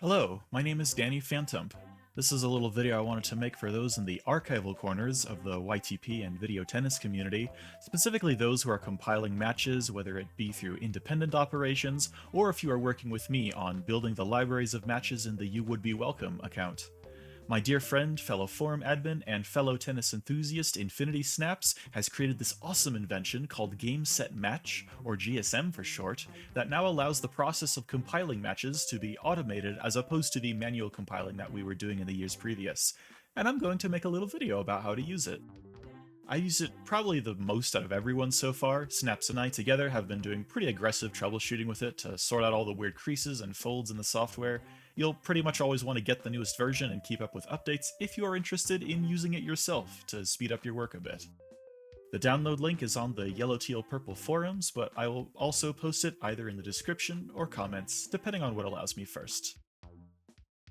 Hello, my name is Danny Phantom. This is a little video I wanted to make for those in the archival corners of the YTP and video tennis community, specifically those who are compiling matches, whether it be through independent operations, or if you are working with me on building the libraries of matches in the You Would Be Welcome account. My dear friend, fellow forum admin, and fellow tennis enthusiast Infinity Snaps has created this awesome invention called GameSetMatch, or GSM for short, that now allows the process of compiling matches to be automated as opposed to the manual compiling that we were doing in the years previous. And I'm going to make a little video about how to use it. I use it probably the most out of everyone so far. SNAPZ and I together have been doing pretty aggressive troubleshooting with it to sort out all the weird creases and folds in the software. You'll pretty much always want to get the newest version and keep up with updates if you are interested in using it yourself to speed up your work a bit. The download link is on the yellow teal purple forums, but I will also post it either in the description or comments, depending on what allows me first.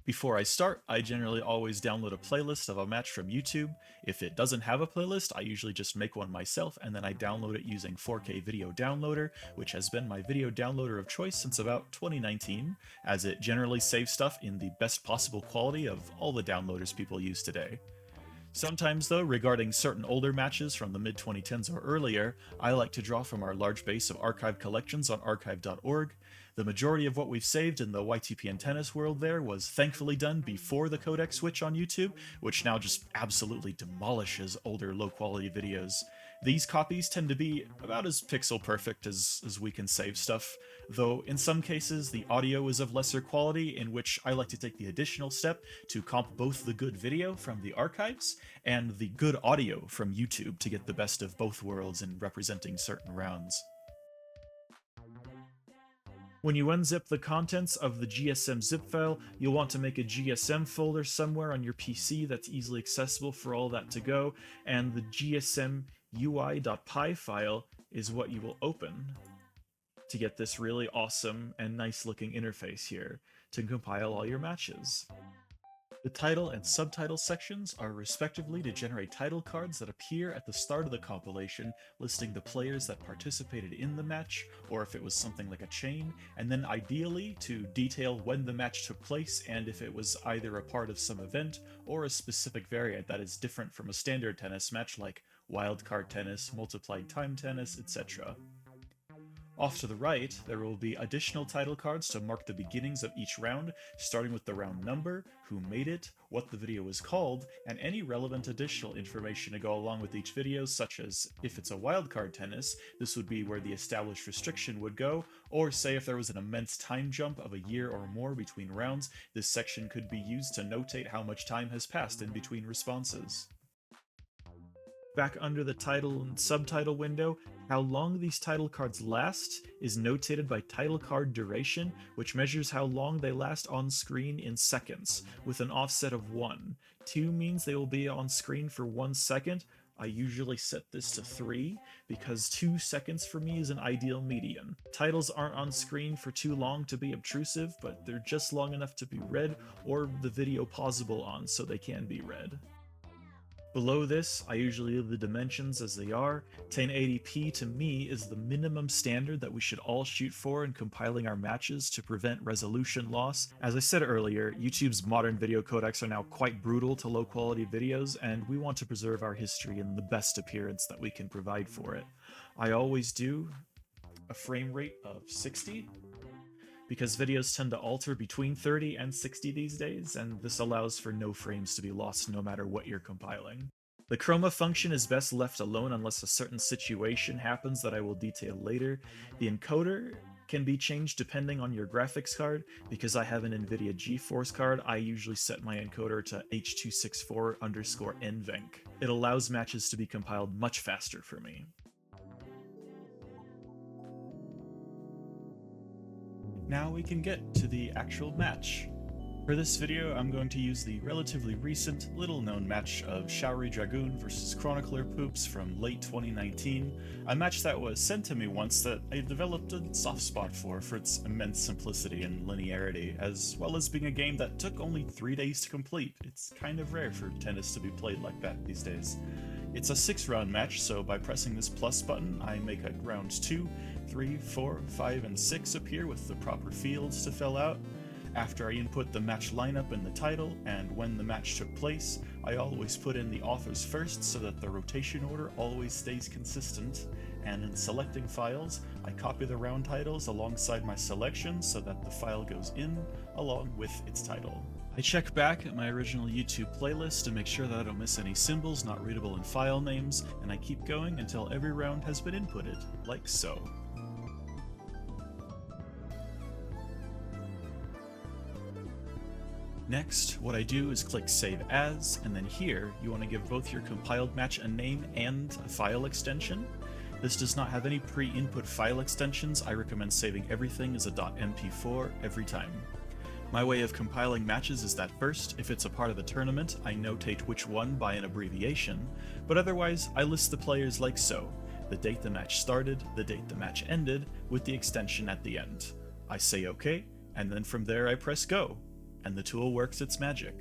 Before I start, I generally always download a playlist of a match from YouTube. If it doesn't have a playlist, I usually just make one myself, and then I download it using 4K Video Downloader, which has been my video downloader of choice since about 2019, as it generally saves stuff in the best possible quality of all the downloaders people use today. Sometimes though, regarding certain older matches from the mid-2010s or earlier, I like to draw from our large base of archived collections on archive.org. The majority of what we've saved in the YTP and tennis world there was thankfully done before the codec switch on YouTube, which now just absolutely demolishes older low-quality videos. These copies tend to be about as pixel perfect as we can save stuff, though in some cases the audio is of lesser quality, in which I like to take the additional step to comp both the good video from the archives and the good audio from YouTube to get the best of both worlds in representing certain rounds. When you unzip the contents of the GSM zip file, you'll want to make a GSM folder somewhere on your PC that's easily accessible for all that to go, and the GSM UI.py file is what you will open to get this really awesome and nice looking interface here to compile all your matches. The title and subtitle sections are respectively to generate title cards that appear at the start of the compilation, listing the players that participated in the match, or if it was something like a chain, and then ideally to detail when the match took place and if it was either a part of some event or a specific variant that is different from a standard tennis match like wildcard tennis, multiplied time tennis, etc. Off to the right, there will be additional title cards to mark the beginnings of each round, starting with the round number, who made it, what the video was called, and any relevant additional information to go along with each video, such as if it's a wildcard tennis, this would be where the established restriction would go, or say if there was an immense time jump of a year or more between rounds, this section could be used to notate how much time has passed in between responses. Back under the title and subtitle window, how long these title cards last is notated by title card duration, which measures how long they last on screen in seconds, with an offset of 1. 2 means they will be on screen for 1 second. I usually set this to 3, because 2 seconds for me is an ideal median. Titles aren't on screen for too long to be obtrusive, but they're just long enough to be read, or the video pausable on so they can be read. Below this, I usually leave the dimensions as they are. 1080p to me is the minimum standard that we should all shoot for in compiling our matches to prevent resolution loss. As I said earlier, YouTube's modern video codecs are now quite brutal to low quality videos, and we want to preserve our history in the best appearance that we can provide for it. I always do a frame rate of 60, because videos tend to alter between 30 and 60 these days, and this allows for no frames to be lost no matter what you're compiling. The chroma function is best left alone unless a certain situation happens that I will detail later. The encoder can be changed depending on your graphics card. Because I have an NVIDIA GeForce card, I usually set my encoder to H.264_NVENC. It allows matches to be compiled much faster for me. Now we can get to the actual match. For this video, I'm going to use the relatively recent, little-known match of Showery Dragoon vs Chronicler Poops from late 2019, a match that was sent to me once that I developed a soft spot for its immense simplicity and linearity, as well as being a game that took only 3 days to complete. It's kind of rare for tennis to be played like that these days. It's a 6-round match, so by pressing this plus button, I make rounds 2, 3, 4, 5, and 6 appear with the proper fields to fill out. After I input the match lineup in the title and when the match took place, I always put in the authors first so that the rotation order always stays consistent, and in selecting files, I copy the round titles alongside my selection so that the file goes in along with its title. I check back at my original YouTube playlist to make sure that I don't miss any symbols not readable in file names, and I keep going until every round has been inputted, like so. Next, what I do is click Save As, and then here you want to give both your compiled match a name and a file extension. This does not have any pre-input file extensions. I recommend saving everything as a .mp4 every time. My way of compiling matches is that first, if it's a part of the tournament, I notate which one by an abbreviation, but otherwise I list the players like so: the date the match started, the date the match ended, with the extension at the end. I say OK, and then from there I press Go, and the tool works its magic.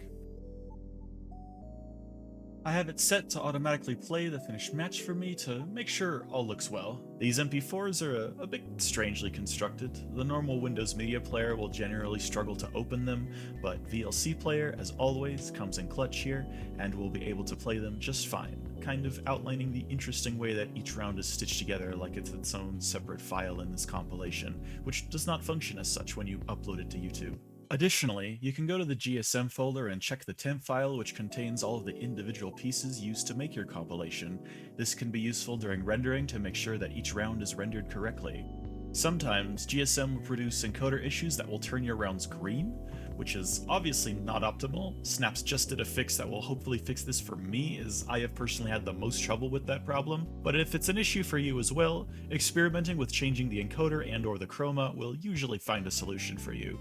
I have it set to automatically play the finished match for me to make sure all looks well. These MP4s are a bit strangely constructed. The normal Windows Media Player will generally struggle to open them, but VLC Player, as always, comes in clutch here, and will be able to play them just fine, kind of outlining the interesting way that each round is stitched together like it's its own separate file in this compilation, which does not function as such when you upload it to YouTube. Additionally, you can go to the GSM folder and check the temp file, which contains all of the individual pieces used to make your compilation. This can be useful during rendering to make sure that each round is rendered correctly. Sometimes GSM will produce encoder issues that will turn your rounds green, which is obviously not optimal. SNAPZ just did a fix that will hopefully fix this for me, as I have personally had the most trouble with that problem. But if it's an issue for you as well, experimenting with changing the encoder and/or the chroma will usually find a solution for you.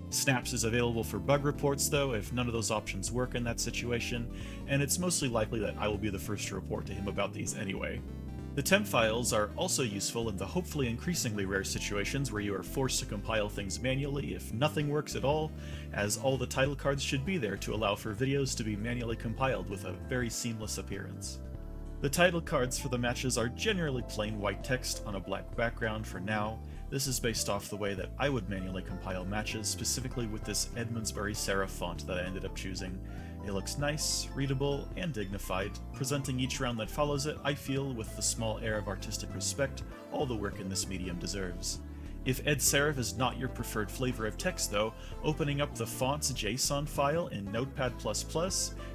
SNAPZ is available for bug reports though if none of those options work in that situation, and it's mostly likely that I will be the first to report to him about these anyway. The temp files are also useful in the hopefully increasingly rare situations where you are forced to compile things manually if nothing works at all, as all the title cards should be there to allow for videos to be manually compiled with a very seamless appearance. The title cards for the matches are generally plain white text on a black background for now. This is based off the way that I would manually compile matches, specifically with this Edmundsbury serif font that I ended up choosing. It looks nice, readable, and dignified, presenting each round that follows it, I feel, with the small air of artistic respect all the work in this medium deserves. If ed serif is not your preferred flavor of text though, opening up the font's JSON file in Notepad++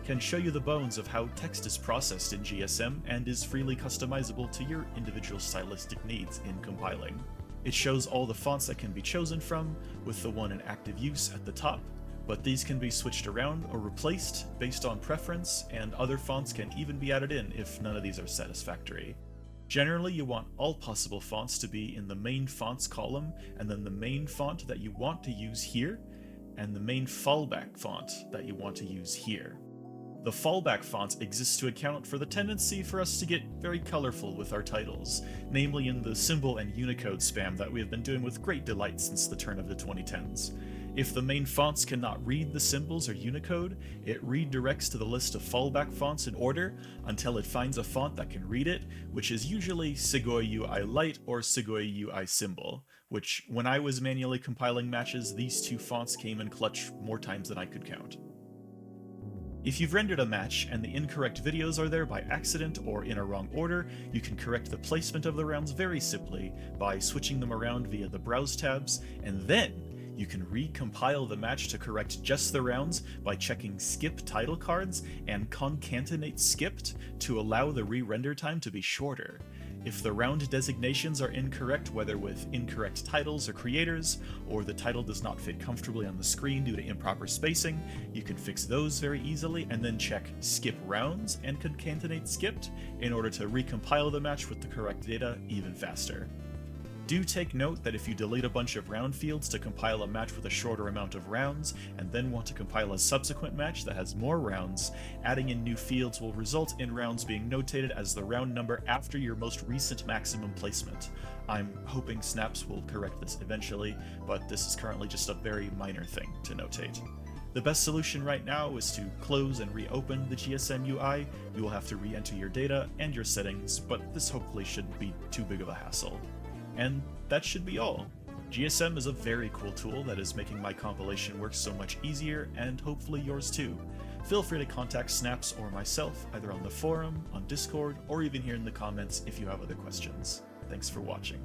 can show you the bones of how text is processed in GSM and is freely customizable to your individual stylistic needs in compiling. It shows all the fonts that can be chosen from, with the one in active use at the top, but these can be switched around or replaced based on preference, and other fonts can even be added in if none of these are satisfactory. Generally, you want all possible fonts to be in the main fonts column, and then the main font that you want to use here, and the main fallback font that you want to use here. The fallback font exists to account for the tendency for us to get very colorful with our titles, namely in the symbol and Unicode spam that we have been doing with great delight since the turn of the 2010s. If the main fonts cannot read the symbols or Unicode, it redirects to the list of fallback fonts in order until it finds a font that can read it, which is usually Segoy UI Light or Segoy UI Symbol, which, when I was manually compiling matches, these two fonts came in clutch more times than I could count. If you've rendered a match and the incorrect videos are there by accident or in a wrong order, you can correct the placement of the rounds very simply by switching them around via the Browse tabs, and then you can recompile the match to correct just the rounds by checking Skip Title Cards and Concatenate Skipped to allow the re-render time to be shorter. If the round designations are incorrect, whether with incorrect titles or creators, or the title does not fit comfortably on the screen due to improper spacing, you can fix those very easily and then check Skip Rounds and Concatenate Skipped in order to recompile the match with the correct data even faster. Do take note that if you delete a bunch of round fields to compile a match with a shorter amount of rounds, and then want to compile a subsequent match that has more rounds, adding in new fields will result in rounds being notated as the round number after your most recent maximum placement. I'm hoping SNAPZ will correct this eventually, but this is currently just a very minor thing to notate. The best solution right now is to close and reopen the GSM UI. You will have to re-enter your data and your settings, but this hopefully shouldn't be too big of a hassle. And that should be all. GSM is a very cool tool that is making my compilation work so much easier, and hopefully yours too. Feel free to contact SNAPZ or myself either on the forum, on Discord, or even here in the comments if you have other questions. Thanks for watching.